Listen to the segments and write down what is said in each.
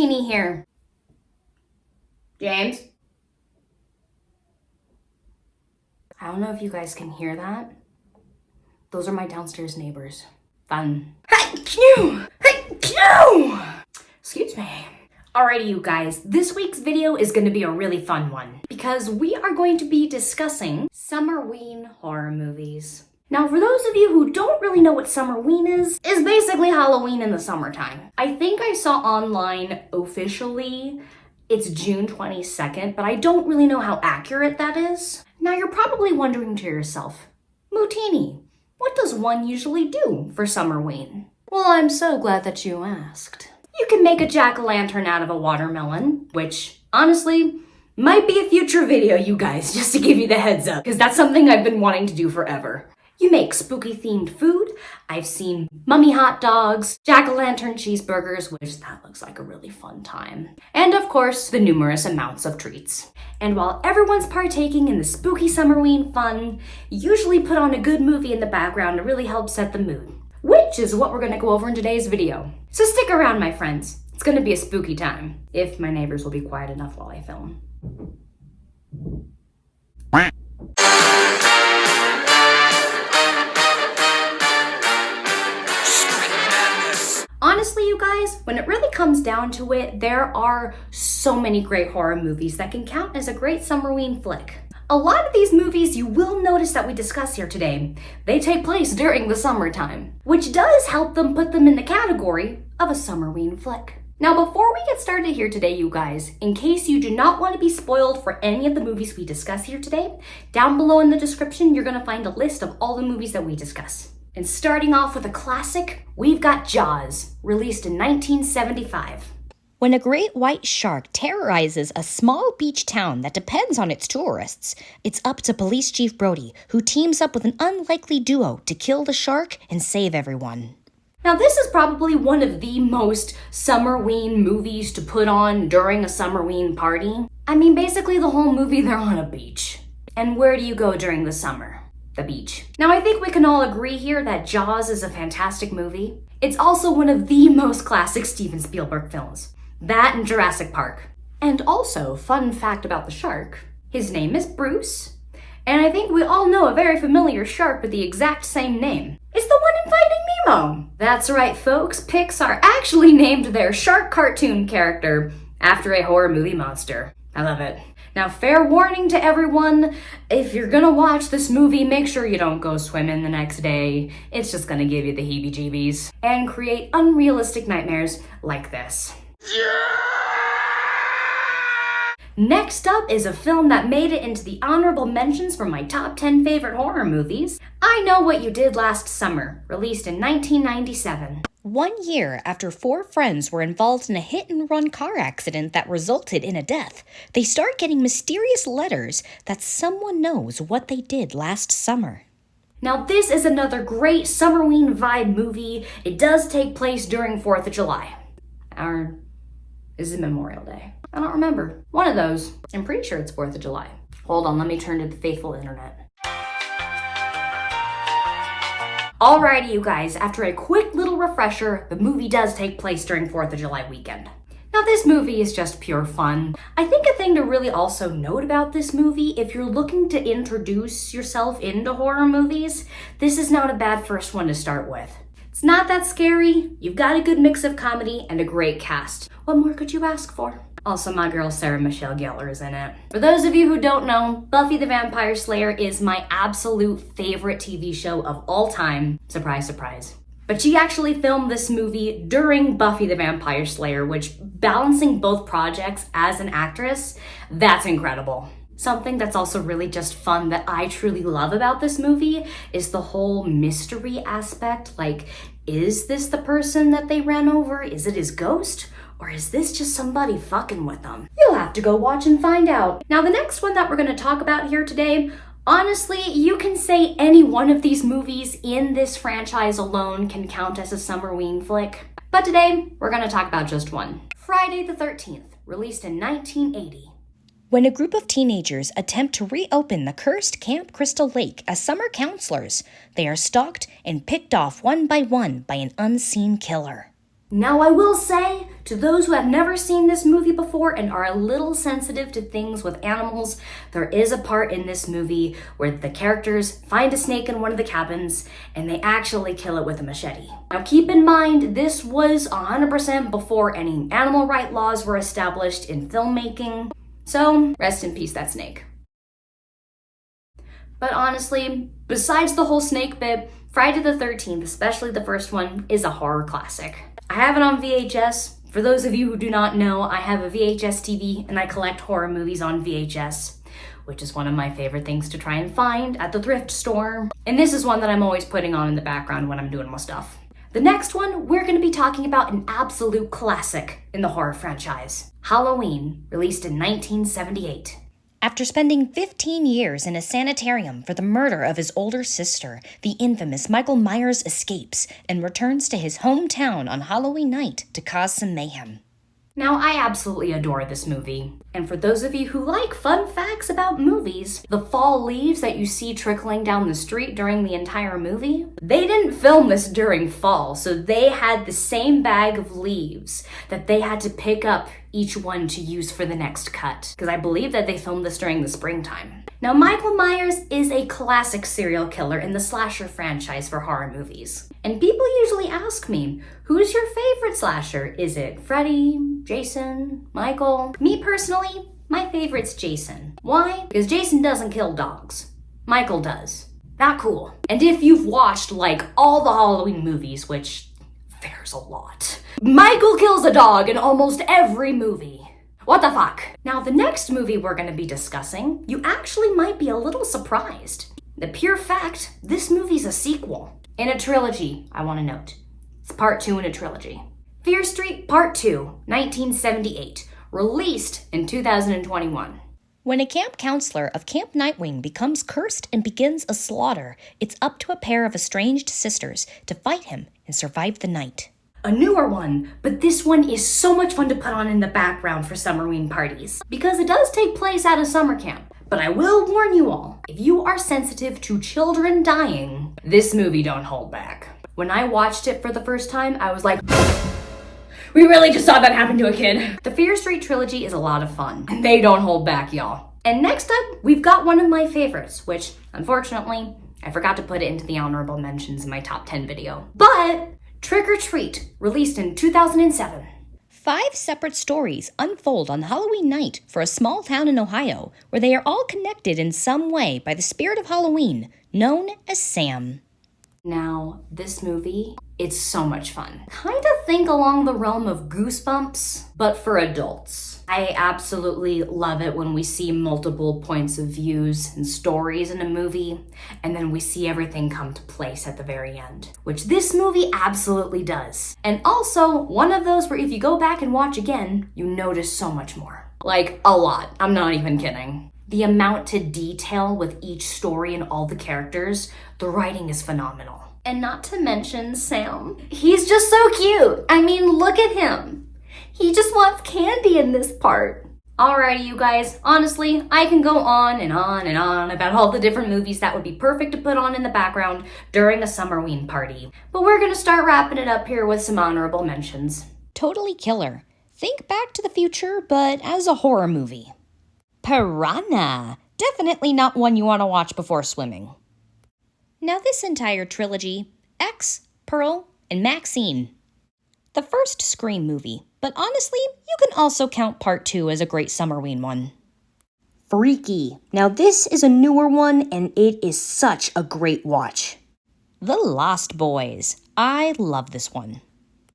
Mootini here. James? I don't know if you guys can hear that. Those are my downstairs neighbors. Fun. Excuse me. Alrighty, you guys, this week's video is going to be a really fun one because we are going to be discussing Summerween horror movies. Now, for those of you who don't really know what Summerween is basically Halloween in the summertime. I think I saw online officially it's June 22nd, but I don't really know how accurate that is. Now, you're probably wondering to yourself, Mootini, what does one usually do for Summerween? Well, I'm so glad that you asked. You can make a jack-o'-lantern out of a watermelon, which, honestly, might be a future video, you guys, just to give you the heads up, because that's something I've been wanting to do forever. You make spooky-themed food. I've seen mummy hot dogs, jack-o'-lantern cheeseburgers, which that looks like a really fun time. And of course, the numerous amounts of treats. And while everyone's partaking in the spooky Summerween fun, usually put on a good movie in the background to really help set the mood, which is what we're going to go over in today's video. So stick around, my friends. It's going to be a spooky time, if my neighbors will be quiet enough while I film. Honestly, you guys, when it really comes down to it, there are so many great horror movies that can count as a great Summerween flick. A lot of these movies you will notice that we discuss here today, they take place during the summertime, which does help them put them in the category of a Summerween flick. Now, before we get started here today, you guys, in case you do not want to be spoiled for any of the movies we discuss here today, down below in the description, you're going to find a list of all the movies that we discuss. And starting off with a classic, we've got Jaws, released in 1975. When a great white shark terrorizes a small beach town that depends on its tourists, it's up to Police Chief Brody, who teams up with an unlikely duo to kill the shark and save everyone. Now, this is probably one of the most Summerween movies to put on during a Summerween party. I mean, basically the whole movie, they're on a beach. And where do you go during the summer? The beach. Now, I think we can all agree here that Jaws is a fantastic movie. It's also one of the most classic Steven Spielberg films. That and Jurassic Park. And also, fun fact about the shark, his name is Bruce. And I think we all know a very familiar shark with the exact same name. It's the one in Finding Nemo. That's right, folks. Pixar actually named their shark cartoon character after a horror movie monster. I love it. Now, fair warning to everyone, if you're gonna watch this movie, make sure you don't go swimming the next day. It's just gonna give you the heebie-jeebies and create unrealistic nightmares like this. Next up is a film that made it into the honorable mentions for my top 10 favorite horror movies. I Know What You Did Last Summer, released in 1997. 1 year after 4 friends were involved in a hit-and-run car accident that resulted in a death, they start getting mysterious letters that someone knows what they did last summer. Now, this is another great Summerween vibe movie. It does take place during 4th of July. Or is it Memorial Day? I don't remember. One of those. I'm pretty sure it's 4th of July. Hold on, let me turn to the faithful internet. Alrighty, you guys, after a quick little refresher, the movie does take place during 4th of July weekend. Now, this movie is just pure fun. I think a thing to really also note about this movie, if you're looking to introduce yourself into horror movies, this is not a bad first one to start with. It's not that scary, you've got a good mix of comedy and a great cast. What more could you ask for? Also, my girl Sarah Michelle Gellar is in it. For those of you who don't know, Buffy the Vampire Slayer is my absolute favorite TV show of all time. Surprise, surprise. But she actually filmed this movie during Buffy the Vampire Slayer, which, balancing both projects as an actress, that's incredible. Something that's also really just fun that I truly love about this movie is the whole mystery aspect. Like, is this the person that they ran over? Is it his ghost? Or is this just somebody fucking with them? You'll have to go watch and find out. Now, the next one that we're going to talk about here today, honestly, you can say any one of these movies in this franchise alone can count as a Summerween flick. But today, we're going to talk about just one. Friday the 13th, released in 1980. When a group of teenagers attempt to reopen the cursed Camp Crystal Lake as summer counselors, they are stalked and picked off one by an unseen killer. Now I will say, to those who have never seen this movie before and are a little sensitive to things with animals, there is a part in this movie where the characters find a snake in one of the cabins and they actually kill it with a machete. Now keep in mind, this was 100% before any animal rights laws were established in filmmaking, so rest in peace that snake. But honestly, besides the whole snake bit, Friday the 13th, especially the first one, is a horror classic. I have it on VHS. For those of you who do not know, I have a VHS TV and I collect horror movies on VHS, which is one of my favorite things to try and find at the thrift store. And this is one that I'm always putting on in the background when I'm doing my stuff. The next one, we're going to be talking about an absolute classic in the horror franchise, Halloween, released in 1978. After spending 15 years in a sanitarium for the murder of his older sister, the infamous Michael Myers escapes and returns to his hometown on Halloween night to cause some mayhem. Now, I absolutely adore this movie. And for those of you who like fun facts about movies, the fall leaves that you see trickling down the street during the entire movie, they didn't film this during fall, so they had the same bag of leaves that they had to pick up each one to use for the next cut, because I believe that they filmed this during the springtime. Now, Michael Myers is a classic serial killer in the slasher franchise for horror movies. And people usually ask me, who's your favorite slasher? Is it Freddy, Jason, Michael? Me personally, my favorite's Jason. Why? Because Jason doesn't kill dogs. Michael does. Not cool. And if you've watched like all the Halloween movies, which there's a lot, Michael kills a dog in almost every movie. What the fuck? Now, the next movie we're going to be discussing, you actually might be a little surprised. The pure fact, this movie's a sequel. In a trilogy, I want to note. It's part 2 in a trilogy. Fear Street Part 2, 1978, released in 2021. When a camp counselor of Camp Nightwing becomes cursed and begins a slaughter, it's up to a pair of estranged sisters to fight him and survive the night. A newer one, but this one is so much fun to put on in the background for Summerween parties, because it does take place at a summer camp. But I will warn you all, if you are sensitive to children dying, this movie don't hold back. When I watched it for the first time, I was like, we really just saw that happen to a kid. The Fear Street trilogy is a lot of fun. They don't hold back, y'all. And next up, we've got one of my favorites, which, unfortunately, I forgot to put it into the honorable mentions in my top 10 video. But Trick or Treat, released in 2007. 5 separate stories unfold on Halloween night for a small town in Ohio, where they are all connected in some way by the spirit of Halloween, known as Sam. Now, this movie, it's so much fun. Kind of think along the realm of Goosebumps, but for adults. I absolutely love it when we see multiple points of views and stories in a movie, and then we see everything come to place at the very end, which this movie absolutely does. And also, one of those where if you go back and watch again, you notice so much more. Like, a lot. I'm not even kidding. The amount to detail with each story and all the characters, the writing is phenomenal. And not to mention Sam. He's just so cute. I mean, look at him. He just wants candy in this part. Alrighty, you guys. Honestly, I can go on and on and on about all the different movies that would be perfect to put on in the background during a Summerween party. But we're gonna start wrapping it up here with some honorable mentions. Totally killer. Think Back to the Future, but as a horror movie. Piranha. Definitely not one you want to watch before swimming. Now this entire trilogy, X, Pearl, and Maxine. The first Scream movie, but honestly, you can also count Part 2 as a great Summerween one. Freaky. Now this is a newer one, and it is such a great watch. The Lost Boys. I love this one.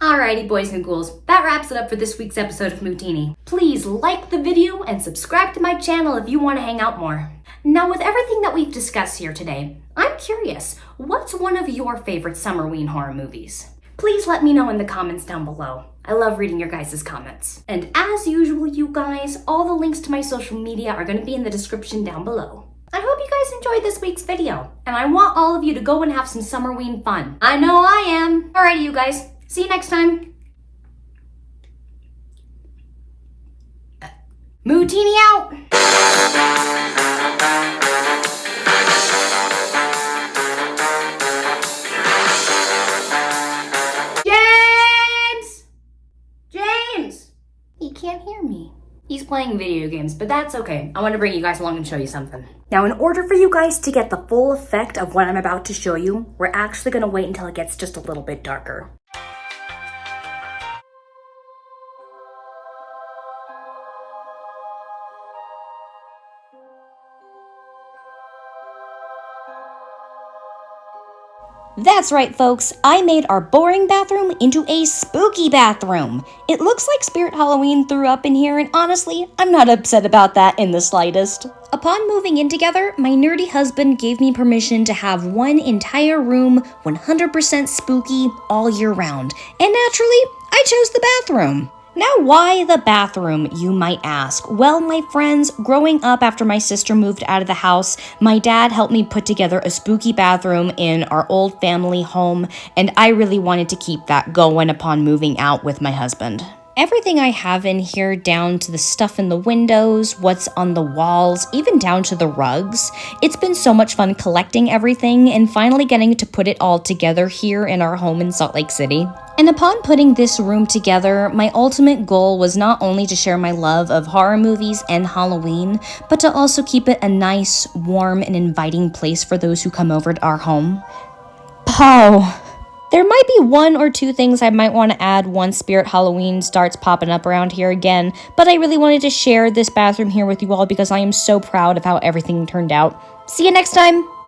Alrighty, boys and ghouls, that wraps it up for this week's episode of Mootini. Please like the video and subscribe to my channel if you want to hang out more. Now, with everything that we've discussed here today, I'm curious, what's one of your favorite Summerween horror movies? Please let me know in the comments down below. I love reading your guys' comments. And as usual, you guys, all the links to my social media are going to be in the description down below. I hope you guys enjoyed this week's video, and I want all of you to go and have some Summerween fun. I know I am. Alrighty, you guys. See you next time. Mootini out! James! can't hear me. He's playing video games, but that's okay. I want to bring you guys along and show you something. Now, in order for you guys to get the full effect of what I'm about to show you, we're actually going to wait until it gets just a little bit darker. That's right, folks. I made our boring bathroom into a spooky bathroom. It looks like Spirit Halloween threw up in here, and honestly, I'm not upset about that in the slightest. Upon moving in together, my nerdy husband gave me permission to have one entire room 100% spooky all year round, and naturally, I chose the bathroom. Now, why the bathroom, you might ask? Well, my friends, growing up after my sister moved out of the house, my dad helped me put together a spooky bathroom in our old family home, and I really wanted to keep that going upon moving out with my husband. Everything I have in here, down to the stuff in the windows, what's on the walls, even down to the rugs. It's been so much fun collecting everything and finally getting to put it all together here in our home in Salt Lake City. And upon putting this room together, my ultimate goal was not only to share my love of horror movies and Halloween, but to also keep it a nice, warm, and inviting place for those who come over to our home. There might be one or two things I might want to add once Spirit Halloween starts popping up around here again, but I really wanted to share this bathroom here with you all because I am so proud of how everything turned out. See you next time!